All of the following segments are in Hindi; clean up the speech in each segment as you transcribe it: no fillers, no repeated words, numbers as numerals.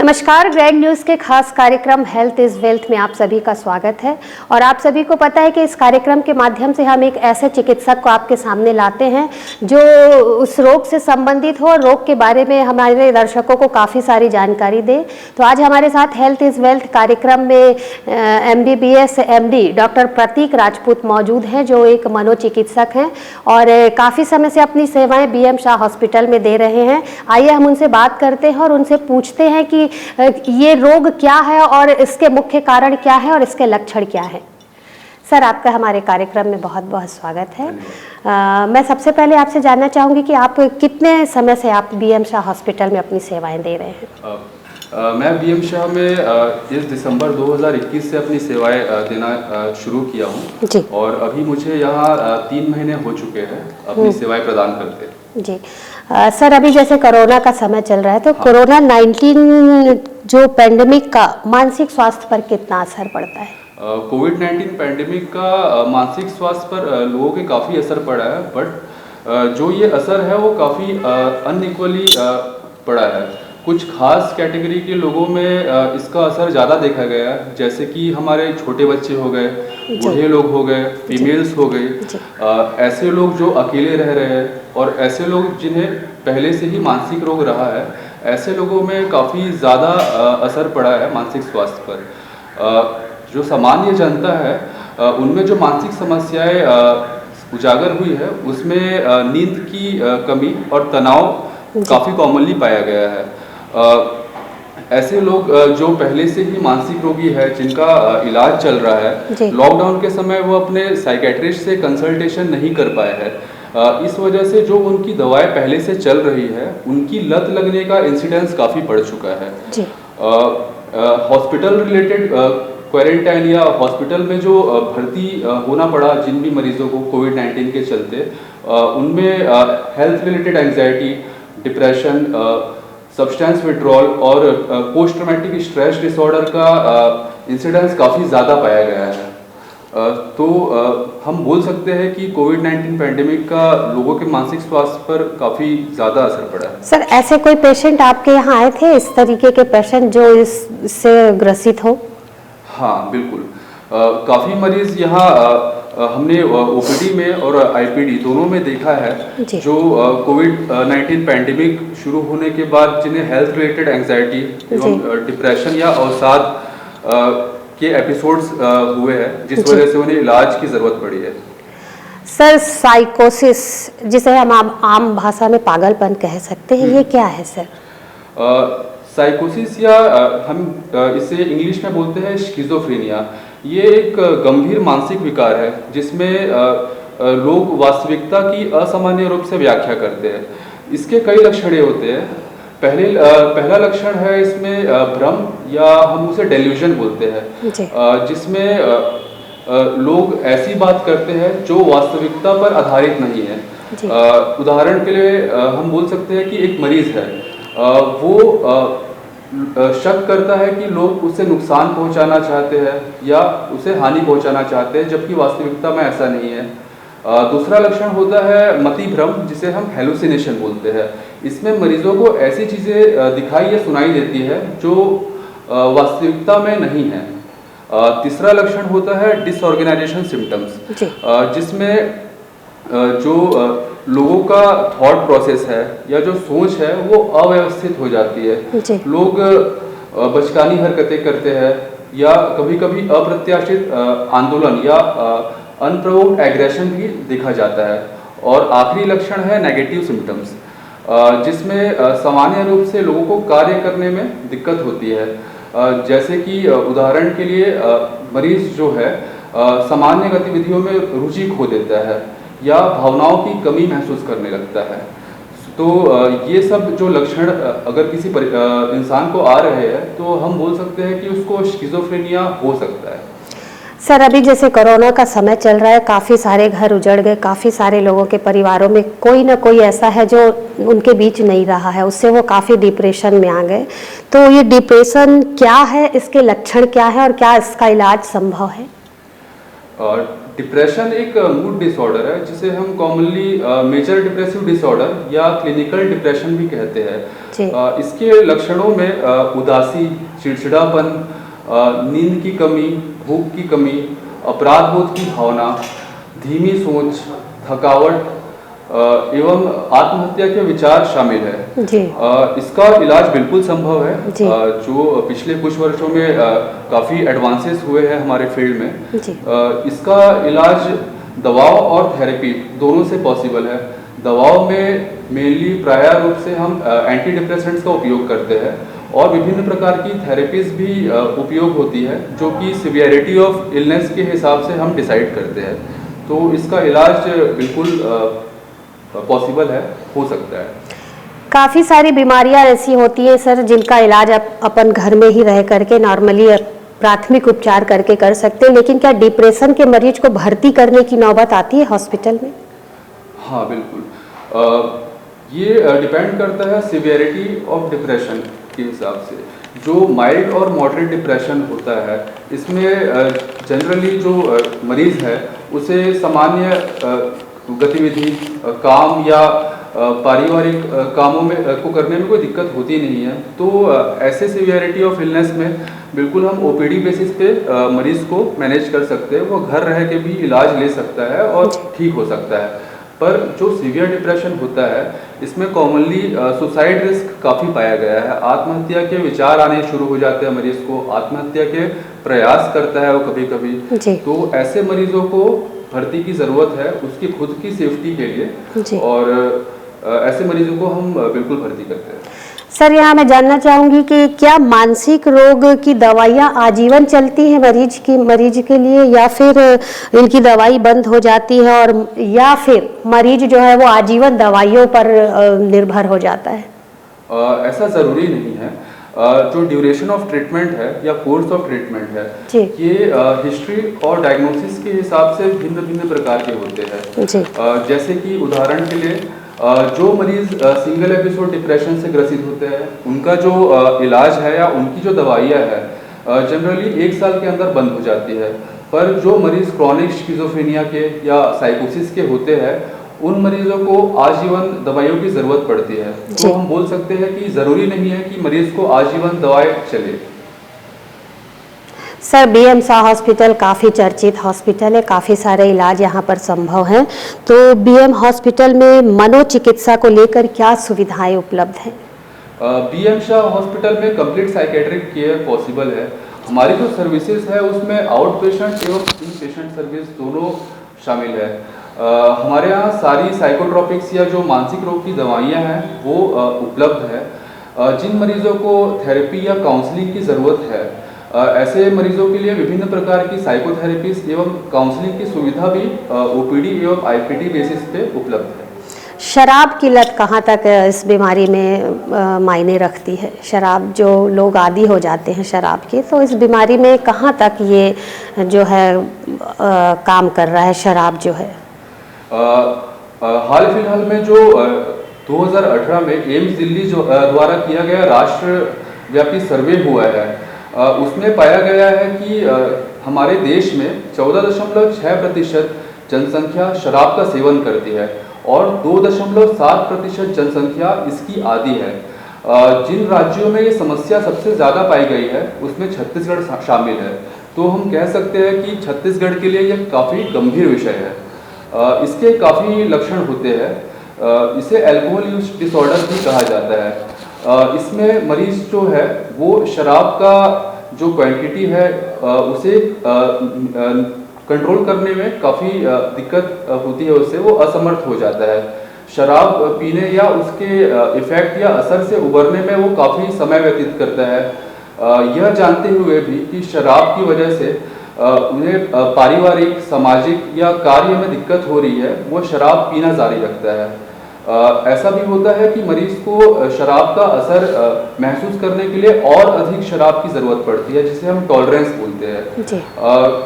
नमस्कार, ग्रैंड न्यूज़ के खास कार्यक्रम हेल्थ इज़ वेल्थ में आप सभी का स्वागत है। और आप सभी को पता है कि इस कार्यक्रम के माध्यम से हम एक ऐसे चिकित्सक को आपके सामने लाते हैं जो उस रोग से संबंधित हो और रोग के बारे में हमारे दर्शकों को काफ़ी सारी जानकारी दे। तो आज हमारे साथ हेल्थ इज़ वेल्थ कार्यक्रम में MBBS MD डॉक्टर प्रतीक राजपूत मौजूद हैं, जो एक मनोचिकित्सक हैं और काफ़ी समय से अपनी सेवाएँ BM शाह हॉस्पिटल में दे रहे हैं। आइए हम उनसे बात करते हैं और उनसे पूछते हैं कि ये रोग क्या है और इसके मुख्य कारण क्या है और इसके लक्षण क्या है। सर, आपका हमारे कार्यक्रम में बहुत बहुत स्वागत है। मैं सबसे पहले आपसे जानना चाहूँगी कि आप कितने समय से आप BM शाह हॉस्पिटल में अपनी सेवाएं दे रहे हैं? मैं BM शाह में इस दिसंबर 2021 से अपनी सेवाएं देना शुरू किया हूँ जी। और अभी मुझे यहाँ 3 महीने हो चुके हैं अपनी सेवाएं प्रदान करते जी। सर, अभी जैसे कोरोना का समय चल रहा है तो कोरोना 19 जो पेंडेमिक का मानसिक स्वास्थ्य पर कितना असर पड़ता है? कोविड-19 पेंडेमिक का मानसिक स्वास्थ्य पर लोगों के काफ़ी असर पड़ा है, बट जो ये असर है वो काफ़ी अनइक्वली पड़ा है। कुछ खास कैटेगरी के लोगों में इसका असर ज़्यादा देखा गया है, जैसे कि हमारे छोटे बच्चे हो गए, बूढ़े लोग हो गए, फीमेल्स हो गई, ऐसे लोग जो अकेले रह रहे हैं और ऐसे लोग जिन्हें पहले से ही मानसिक रोग रहा है, ऐसे लोगों में काफ़ी ज़्यादा असर पड़ा है मानसिक स्वास्थ्य पर। जो सामान्य जनता है उनमें जो मानसिक समस्याएं उजागर हुई है उसमें नींद की कमी और तनाव काफ़ी कॉमनली पाया गया है। ऐसे लोग जो पहले से ही मानसिक रोगी है, जिनका इलाज चल रहा है, लॉकडाउन के समय वो अपने साइकेट्रिस्ट से कंसल्टेशन नहीं कर पाए हैं। इस वजह से जो उनकी दवाएं पहले से चल रही है उनकी लत लगने का इंसिडेंस काफ़ी बढ़ चुका है। हॉस्पिटल रिलेटेड क्वारंटाइन या हॉस्पिटल में जो भर्ती होना पड़ा जिन भी मरीजों को कोविड-19 के चलते, उनमें health related anxiety, depression, substance withdrawal और पोस्ट ट्रॉमेटिक स्ट्रेस डिसऑर्डर का इंसिडेंस काफ़ी ज़्यादा पाया गया है। तो हम बोल सकते हैं कि कोविड-19 पेंडेमिक का लोगों के मानसिक स्वास्थ्य पर काफ़ी ज़्यादा असर पड़ा है। सर, ऐसे कोई पेशेंट आपके यहाँ आए थे, इस तरीके के पेशेंट जो इससे ग्रसित हो? हाँ, बिल्कुल। काफ़ी मरीज यहाँ हमने OPD में और IPD दोनों में देखा है, जो कोविड-19 पेंडेमिक शुरू होने के बाद जिन्हें हेल्थ रिलेटेड एंजाइटी एवं डिप्रेशन या अवसाद के एपिसोड्स हुए हैं, जिस वजह से उन्हें इलाज की ज़रूरत पड़ी है। सर, साइकोसिस, जिसे हम आम भाषा में पागलपन कह सकते हैं, ये क्या है सर? साइकोसिस या हम इसे इंग्लिश में बोलते हैं स्किज़ोफ्रेनिया, ये एक गंभीर मानसिक विकार है जिसमें लोग वास्तविकता की असामान्य रूप से व्याख्या करते हैं। इसके कई लक्षण होते हैं। पहला लक्षण है इसमें भ्रम या हम उसे डेल्यूजन बोलते हैं, जिसमें लोग ऐसी बात करते हैं जो वास्तविकता पर आधारित नहीं है। उदाहरण के लिए हम बोल सकते हैं कि एक मरीज है, वो शक करता है कि लोग उसे नुकसान पहुंचाना चाहते हैं या उसे हानि पहुंचाना चाहते हैं, जबकि वास्तविकता में ऐसा नहीं है। दूसरा लक्षण होता है मति भ्रम, जिसे हम हेलुसिनेशन बोलते हैं। इसमें मरीजों को ऐसी चीज़ें दिखाई या सुनाई देती है जो वास्तविकता में नहीं है। तीसरा लक्षण होता है डिसऑर्गेनाइजेशन सिम्टम्स, जिसमें जो लोगों का थॉट प्रोसेस है या जो सोच है वो अव्यवस्थित हो जाती है। लोग बचकानी हरकतें करते हैं या कभी-कभी अप्रत्याशित आंदोलन या अनप्रोवोक्ड एग्रेशन भी देखा जाता है। और आखिरी लक्षण है नेगेटिव सिम्टम्स, जिसमें सामान्य रूप से लोगों को कार्य करने में दिक्कत होती है। जैसे कि उदाहरण के लिए मरीज जो है सामान्य गतिविधियों में रुचि खो देता है या भावनाओं की कमी महसूस करने लगता है। तो ये सब जो लक्षण अगर किसी इंसान को आ रहे हैं तो हम बोल सकते हैं कि उसको स्किज़ोफ्रेनिया हो सकता है। सर, अभी जैसे कोरोना का समय चल रहा है, काफ़ी सारे घर उजड़ गए, काफ़ी सारे लोगों के परिवारों में कोई ना कोई ऐसा है जो उनके बीच नहीं रहा है, उससे वो काफ़ी डिप्रेशन में आ गए। तो ये डिप्रेशन क्या है, इसके लक्षण क्या है और क्या इसका इलाज संभव है? डिप्रेशन एक मूड डिसऑर्डर है जिसे हम कॉमनली मेजर डिप्रेसिव डिसऑर्डर या क्लिनिकल डिप्रेशन भी कहते हैं। इसके लक्षणों में उदासी, चिड़चिड़ापन, नींद की कमी, भूख की कमी, अपराध बोध की भावना, धीमी सोच, थकावट एवं आत्महत्या के विचार शामिल है। जी। इसका इलाज बिल्कुल संभव है, जो पिछले कुछ वर्षों में काफ़ी एडवांसेस हुए हैं हमारे फील्ड में। जी। इसका इलाज दवाओं और थेरेपी दोनों से पॉसिबल है। दवाओं में मेनली प्राय रूप से हम एंटी डिप्रेसेंट्स का उपयोग करते हैं और विभिन्न प्रकार की थेरेपीज भी उपयोग होती है जो कि सिवियरिटी ऑफ इलनेस के हिसाब से हम डिसाइड करते हैं। तो इसका इलाज बिल्कुल पॉसिबल है, हो सकता है। काफ़ी सारी बीमारियां ऐसी होती हैं सर जिनका इलाज अपन घर में ही रह करके नॉर्मली प्राथमिक उपचार करके कर सकते हैं, लेकिन क्या डिप्रेशन के मरीज को भर्ती करने की नौबत आती है हॉस्पिटल में? हाँ बिल्कुल, ये डिपेंड करता है सिवियरिटी ऑफ डिप्रेशन के हिसाब से। जो माइल्ड और मॉडरेट डिप्रेशन होता है इसमें जनरली जो मरीज़ है उसे सामान्य गतिविधि, काम या पारिवारिक कामों में को करने में कोई दिक्कत होती नहीं है। तो ऐसे सिवियरिटी ऑफ इलनेस में बिल्कुल हम ओपीडी बेसिस पे मरीज़ को मैनेज कर सकते हैं। वो घर रह के भी इलाज ले सकता है और ठीक हो सकता है। पर जो सीवियर डिप्रेशन होता है इसमें कॉमनली सुसाइड रिस्क काफ़ी पाया गया है। आत्महत्या के विचार आने शुरू हो जाते हैं मरीज़ को, आत्महत्या के प्रयास करता है वो कभी कभी। तो ऐसे मरीजों को भर्ती की ज़रूरत है उसकी खुद की सेफ्टी के लिए, और ऐसे मरीजों को हम बिल्कुल भर्ती करते हैं। सर यहाँ मैं जानना चाहूँगी कि क्या मानसिक रोग की दवाइयाँ आजीवन चलती हैं मरीज के लिए, या फिर इनकी दवाई बंद हो जाती है, और या फिर मरीज जो है वो आजीवन दवाइयों पर निर्भर हो जाता है? ऐसा ज़रूरी नहीं है। जो ड्यूरेशन ऑफ ट्रीटमेंट है या कोर्स ऑफ ट्रीटमेंट है ये हिस्ट्री और डायग्नोसिस के हिसाब से भिन्न भिन्न प्रकार के होते हैं। जैसे कि उदाहरण के लिए जो मरीज सिंगल एपिसोड डिप्रेशन से ग्रसित होते हैं उनका जो इलाज है या उनकी जो दवाइयाँ है जनरली 1 साल के अंदर बंद हो जाती है। पर जो मरीज क्रॉनिक स्किज़ोफ्रेनिया के या साइकोसिस के होते हैं उन मरीजों को आजीवन दवाइयों की ज़रूरत पड़ती है। तो हम बोल सकते हैं कि ज़रूरी नहीं है कि मरीज को आजीवन दवाई चले। सर बीएम शाह हॉस्पिटल काफ़ी चर्चित हॉस्पिटल है, काफ़ी सारे इलाज यहाँ पर संभव हैं। तो बीएम हॉस्पिटल में मनोचिकित्सा को लेकर क्या सुविधाएं उपलब्ध हैं? बीएम शाह हॉस्पिटल में कंप्लीट साइकेट्रिक केयर पॉसिबल है। हमारी जो सर्विसेज है उसमें आउट पेशेंट एवं इन पेशेंट सर्विस दोनों शामिल है। हमारे यहाँ सारी साइकोट्रॉपिक्स या जो मानसिक रोग की दवाइयाँ हैं वो उपलब्ध है। जिन मरीजों को थेरेपी या काउंसलिंग की ज़रूरत है ऐसे मरीजों के लिए विभिन्न प्रकार की साइकोथेरेपीज एवं काउंसलिंग की सुविधा भी ओपीडी एवं आईपीडी बेसिस पे उपलब्ध है। शराब की लत कहाँ तक इस बीमारी में मायने रखती है? शराब जो लोग आदी हो जाते हैं शराब के, तो इस बीमारी में कहाँ तक ये जो है काम कर रहा है शराब जो है? हाल फिलहाल में जो 2018 में एम्स दिल्ली जो द्वारा किया गया राष्ट्रव्यापी सर्वे हुआ है उसमें पाया गया है कि हमारे देश में 14.6% जनसंख्या शराब का सेवन करती है और 2.7% जनसंख्या इसकी आदी है। जिन राज्यों में ये समस्या सबसे ज़्यादा पाई गई है उसमें छत्तीसगढ़ शामिल है। तो हम कह सकते हैं कि छत्तीसगढ़ के लिए यह काफ़ी गंभीर विषय है। इसके काफ़ी लक्षण होते हैं। इसे अल्कोहल यूज डिसऑर्डर भी कहा जाता है। इसमें मरीज जो है वो शराब का जो क्वांटिटी है उसे कंट्रोल करने में काफ़ी दिक्कत होती है, उससे वो असमर्थ हो जाता है। शराब पीने या उसके इफ़ेक्ट या असर से उबरने में वो काफ़ी समय व्यतीत करता है। यह जानते हुए भी कि शराब की वजह से उन्हें पारिवारिक, सामाजिक या कार्य में दिक्कत हो रही है, वो शराब पीना जारी रखता है। ऐसा भी होता है कि मरीज को शराब का असर महसूस करने के लिए और अधिक शराब की ज़रूरत पड़ती है, जिसे हम टॉलरेंस बोलते हैं।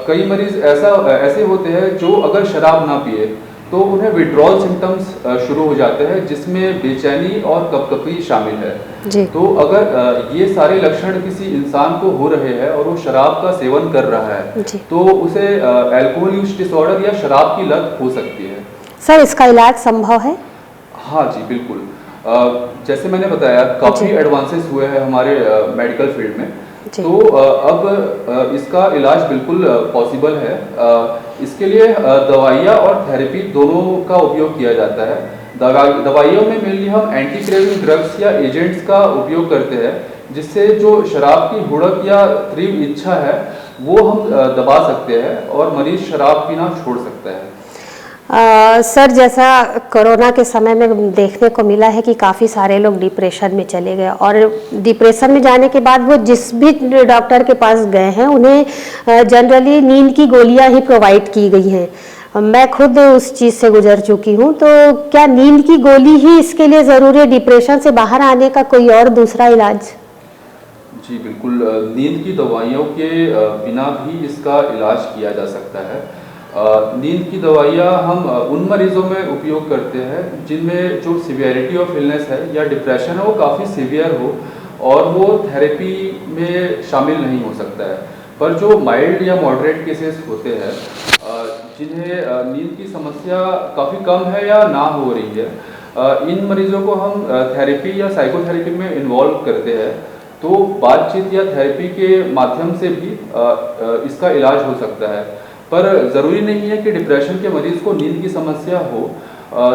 कई मरीज ऐसे होते हैं जो अगर शराब ना पिए तो उन्हें विड्रॉल सिम्टम्स शुरू हो जाते हैं, जिसमें बेचैनी और कपकपी शामिल है जी। तो अगर ये सारे लक्षण किसी इंसान को हो रहे हैं और वो शराब का सेवन कर रहा है जी। तो उसे अल्कोहल यूज डिसऑर्डर या शराब की लत हो सकती है। सर, इसका इलाज संभव है? हाँ जी, बिल्कुल। जैसे मैंने बताया, काफ़ी एडवांसेस हुए हैं हमारे मेडिकल फील्ड में, तो अब इसका इलाज बिल्कुल पॉसिबल है। इसके लिए दवाइयाँ और थेरेपी दोनों का उपयोग किया जाता है। दवाइयों में मेनली हम एंटी क्रेविंग ड्रग्स या एजेंट्स का उपयोग करते हैं, जिससे जो शराब की हुड़क या तीव्र इच्छा है वो हम दबा सकते हैं और मरीज शराब पीना छोड़ सकता है। सर, जैसा कोरोना के समय में देखने को मिला है कि काफ़ी सारे लोग डिप्रेशन में चले गए और डिप्रेशन में जाने के बाद वो जिस भी डॉक्टर के पास गए हैं उन्हें जनरली नींद की गोलियां ही प्रोवाइड की गई हैं। मैं खुद उस चीज़ से गुजर चुकी हूं, तो क्या नींद की गोली ही इसके लिए ज़रूरी है? डिप्रेशन से बाहर आने का कोई और दूसरा इलाज? जी बिल्कुल, नींद की दवाइयों के बिना भी इसका इलाज किया जा सकता है। नींद की दवाइयाँ हम उन मरीजों में उपयोग करते हैं जिनमें जो सिवियरिटी ऑफ इलनेस है या डिप्रेशन है वो काफ़ी सीवियर हो और वो थेरेपी में शामिल नहीं हो सकता है। पर जो माइल्ड या मॉडरेट केसेस होते हैं जिन्हें नींद की समस्या काफ़ी कम है या ना हो रही है, इन मरीजों को हम थेरेपी या साइकोथेरेपी में इन्वॉल्व करते हैं, तो बातचीत या थेरेपी के माध्यम से भी इसका इलाज हो सकता है। पर ज़रूरी नहीं है कि डिप्रेशन के मरीज़ को नींद की समस्या हो।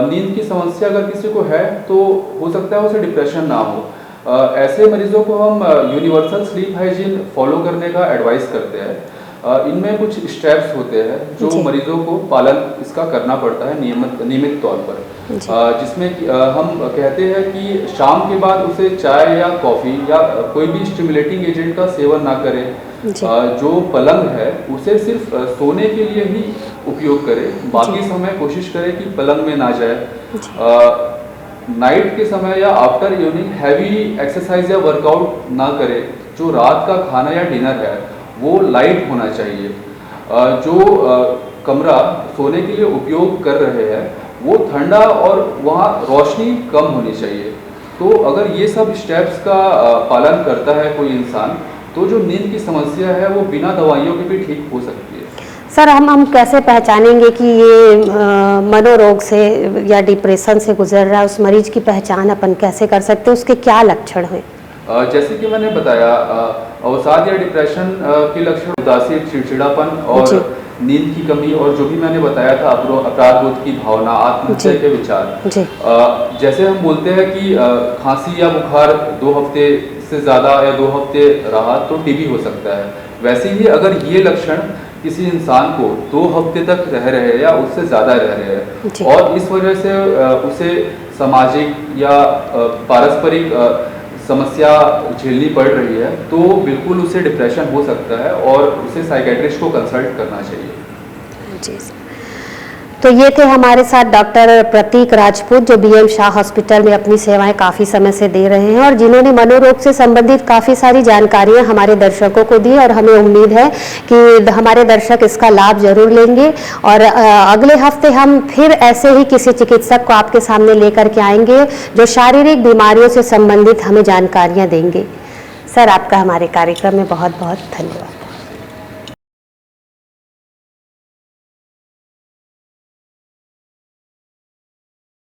नींद की समस्या अगर किसी को है तो हो सकता है उसे डिप्रेशन ना हो। ऐसे मरीजों को हम यूनिवर्सल स्लीप हाइजीन फॉलो करने का एडवाइस करते हैं। इनमें कुछ स्टेप्स होते हैं जो मरीजों को पालन इसका करना पड़ता है नियमित तौर पर, जिसमें हम कहते हैं कि शाम के बाद उसे चाय या कॉफ़ी या कोई भी स्टिमुलेटिंग एजेंट का सेवन ना करें। जो पलंग है उसे सिर्फ सोने के लिए ही उपयोग करें, बाकी समय कोशिश करें कि पलंग में ना जाए। नाइट के समय या आफ्टर इवनिंग हैवी एक्सरसाइज या वर्कआउट ना करें। जो रात का खाना या डिनर है वो लाइट होना चाहिए। जो कमरा सोने के लिए उपयोग कर रहे हैं वो ठंडा और वहाँ रोशनी कम होनी चाहिए। तो अगर ये सब स्टेप्स का पालन करता है कोई इंसान, तो जो नींद की समस्या है वो बिना दवाइयों के भी ठीक हो सकती है। सर, हम कैसे पहचानेंगे कि ये मनोरोग से या डिप्रेशन से गुजर रहा है? उस मरीज की पहचान अपन कैसे कर सकते हैं? उसके क्या लक्षण हैं? जैसे कि मैंने बताया, अवसाद या डिप्रेशन के लक्षण उदासी, चिड़चिड़ापन और नींद की कमी, और जो भी मैंने बताया था अपराध बोध की भावना, आत्महत्या के विचार। जैसे हम बोलते हैं कि खांसी या बुखार 2 हफ्ते से ज़्यादा या 2 हफ्ते रहा तो टीबी हो सकता है। वैसे ही अगर ये लक्षण किसी इंसान को 2 हफ्ते तक रह रहे हैं या उससे ज़्यादा रह रहे हैं और इस वजह से उसे सामाजिक या पारस्परिक समस्या झेलनी पड़ रही है, तो बिल्कुल उसे डिप्रेशन हो सकता है और उसे साइकेट्रिस्ट को कंसल्ट करना चाहिए। जी। तो ये थे हमारे साथ डॉक्टर प्रतीक राजपूत, जो बीएम शाह हॉस्पिटल में अपनी सेवाएं काफ़ी समय से दे रहे हैं और जिन्होंने मनोरोग से संबंधित काफ़ी सारी जानकारियां हमारे दर्शकों को दी और हमें उम्मीद है कि हमारे दर्शक इसका लाभ जरूर लेंगे। और अगले हफ्ते हम फिर ऐसे ही किसी चिकित्सक को आपके सामने लेकर के आएंगे जो शारीरिक बीमारियों से संबंधित हमें जानकारियाँ देंगे। सर, आपका हमारे कार्यक्रम में बहुत बहुत धन्यवाद।